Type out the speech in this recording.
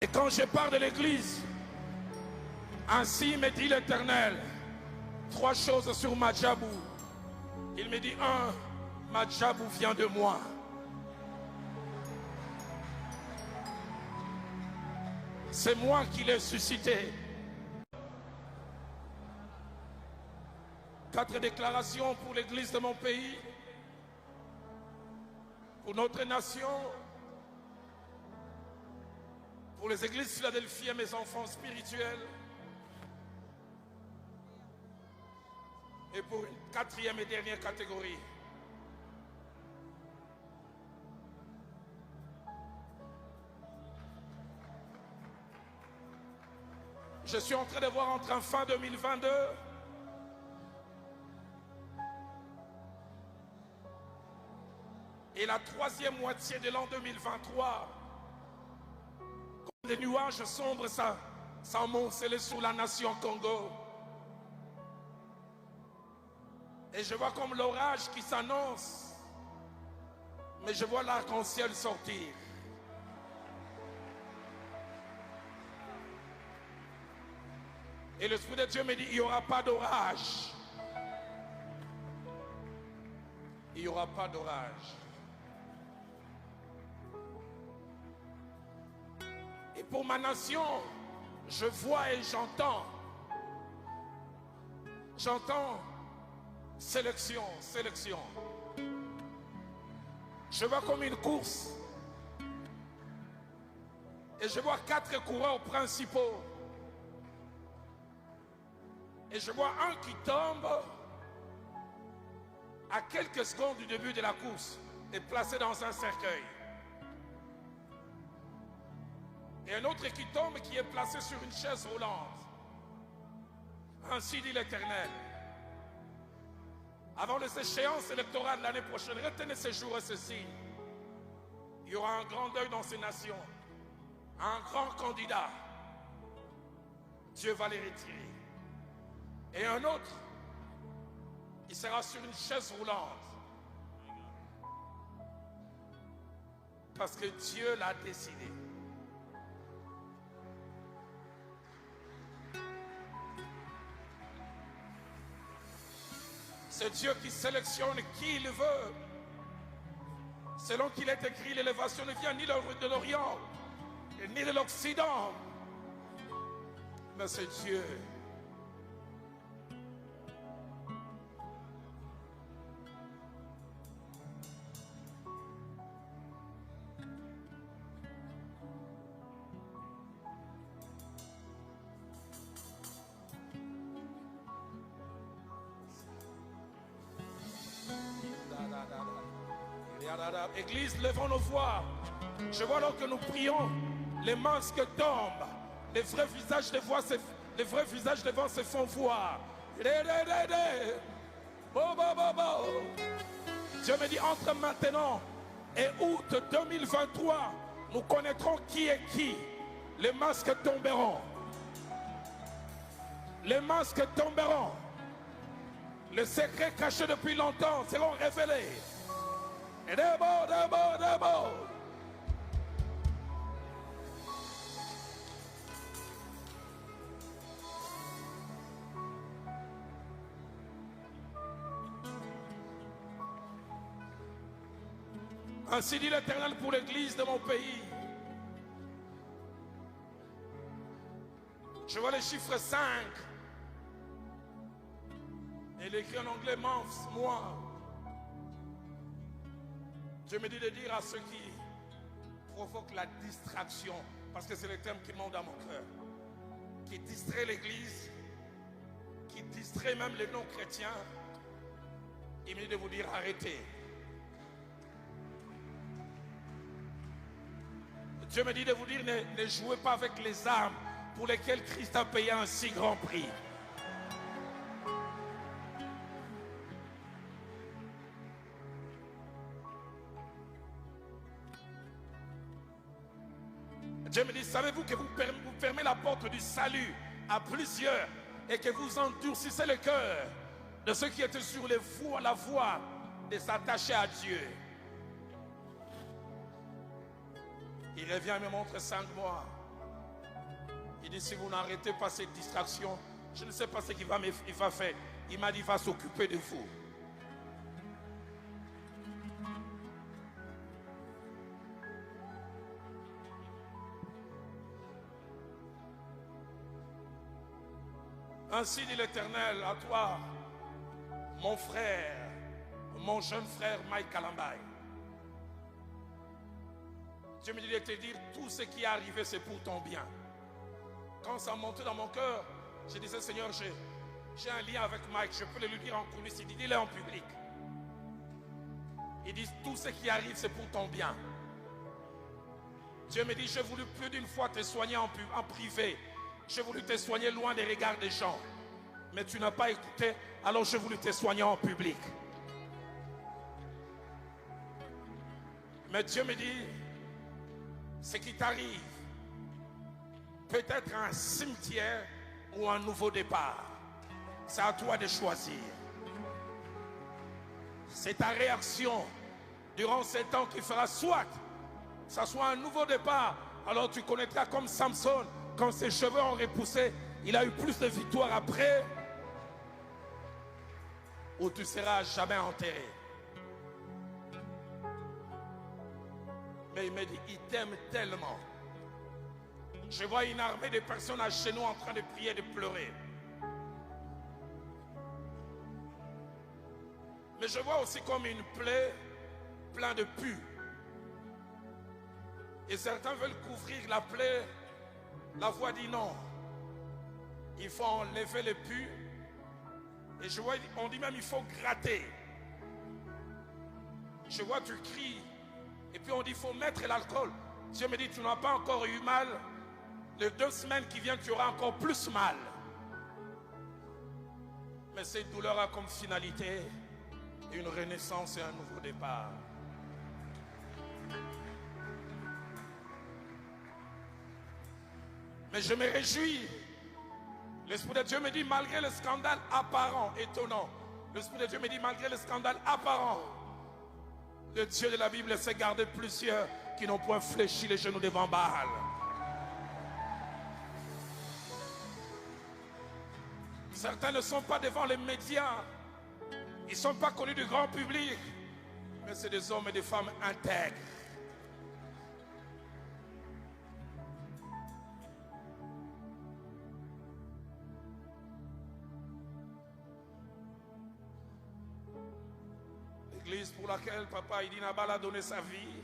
Et quand je pars de l'église, ainsi me dit l'Éternel, 3 choses sur Madjabou. Il me dit 1, Madjabou vient de moi. C'est moi qui l'ai suscité. 4 déclarations pour l'église de mon pays, pour notre nation, pour les églises Philadelphie et mes enfants spirituels, et pour une 4e et dernière catégorie. Je suis en train de voir entre fin 2022 et la 3e moitié de l'an 2023, comme des nuages sombres s'amoncelent sous la nation Congo. Et je vois comme l'orage qui s'annonce, mais je vois l'arc-en-ciel sortir. Et l'Esprit de Dieu me dit, il n'y aura pas d'orage. Il n'y aura pas d'orage. Et pour ma nation, je vois et j'entends. J'entends sélection, sélection. Je vois comme une course. Et je vois 4 coureurs principaux. Et je vois un qui tombe à quelques secondes du début de la course et placé dans un cercueil. Et un autre qui tombe qui est placé sur une chaise roulante. Ainsi dit l'Éternel. Avant les échéances électorales l'année prochaine, retenez ces jours et ces signes. Il y aura un grand deuil dans ces nations. Un grand candidat. Dieu va les retirer. Et un autre, il sera sur une chaise roulante. Parce que Dieu l'a décidé. C'est Dieu qui sélectionne qui il veut. Selon qu'il est écrit, l'élévation ne vient ni de l'Orient, ni de l'Occident. Mais c'est Dieu. Église, levons nos voix. Je vois alors que nous prions, les masques tombent, les vrais visages devant se font voir. Dieu me dit, entre maintenant et août 2023, nous connaîtrons qui est qui. Les masques tomberont. Les masques tomberont. Les secrets cachés depuis longtemps seront révélés. Et d'abord. Ainsi dit l'Éternel pour l'église de mon pays. Je vois les chiffres 5. Et il écrit en anglais, months, mois. Dieu me dit de dire à ceux qui provoquent la distraction, parce que c'est le terme qui monte dans mon cœur, qui distrait l'église, qui distrait même les non-chrétiens, il me dit de vous dire arrêtez. Dieu me dit de vous dire ne jouez pas avec les armes pour lesquelles Christ a payé un si grand prix. Dieu me dit, savez-vous que vous fermez la porte du salut à plusieurs et que vous endurcissez le cœur de ceux qui étaient sur la voie de s'attacher à Dieu. Il revient et me montre 5 mois. Il dit, si vous n'arrêtez pas cette distraction, je ne sais pas ce qu'il va faire. Il m'a dit, il va s'occuper de vous. Ainsi dit l'Éternel à toi, mon frère, mon jeune frère Mike Kalambay. Dieu me dit de te dire, tout ce qui est arrivé, c'est pour ton bien. Quand ça montait dans mon cœur, je disais, Seigneur, j'ai un lien avec Mike, je peux le lui dire en coulisses. Il dit, dis-le en public. Il dit, tout ce qui arrive, c'est pour ton bien. Dieu me dit, j'ai voulu plus d'une fois te soigner en privé. J'ai voulu te soigner loin des regards des gens. Mais tu n'as pas écouté, alors j'ai voulu te soigner en public. Mais Dieu me dit, ce qui t'arrive peut être un cimetière ou un nouveau départ. C'est à toi de choisir. C'est ta réaction durant ces temps qui fera soit ça soit un nouveau départ. Alors tu connaîtras comme Samson, quand ses cheveux ont repoussé, il a eu plus de victoires après, ou tu seras jamais enterré. Mais il me dit, il t'aime tellement. Je vois une armée de personnes à genoux en train de prier, de pleurer. Mais je vois aussi comme une plaie pleine de pus. Et certains veulent couvrir la plaie. La voix dit non. Il faut enlever les pus. Et je vois, on dit même il faut gratter. Je vois, tu cries. Et puis on dit il faut mettre l'alcool. Dieu me dit, tu n'as pas encore eu mal. Les 2 semaines qui viennent, tu auras encore plus mal. Mais cette douleur a comme finalité une renaissance et un nouveau départ. Mais je me réjouis. L'Esprit de Dieu me dit, malgré le scandale apparent, étonnant, l'Esprit de Dieu me dit, malgré le scandale apparent, le Dieu de la Bible s'est gardé plusieurs qui n'ont point fléchi les genoux devant Baal. Certains ne sont pas devant les médias. Ils ne sont pas connus du grand public. Mais c'est des hommes et des femmes intègres. L'église pour laquelle Papa Idi Nabal a donné sa vie,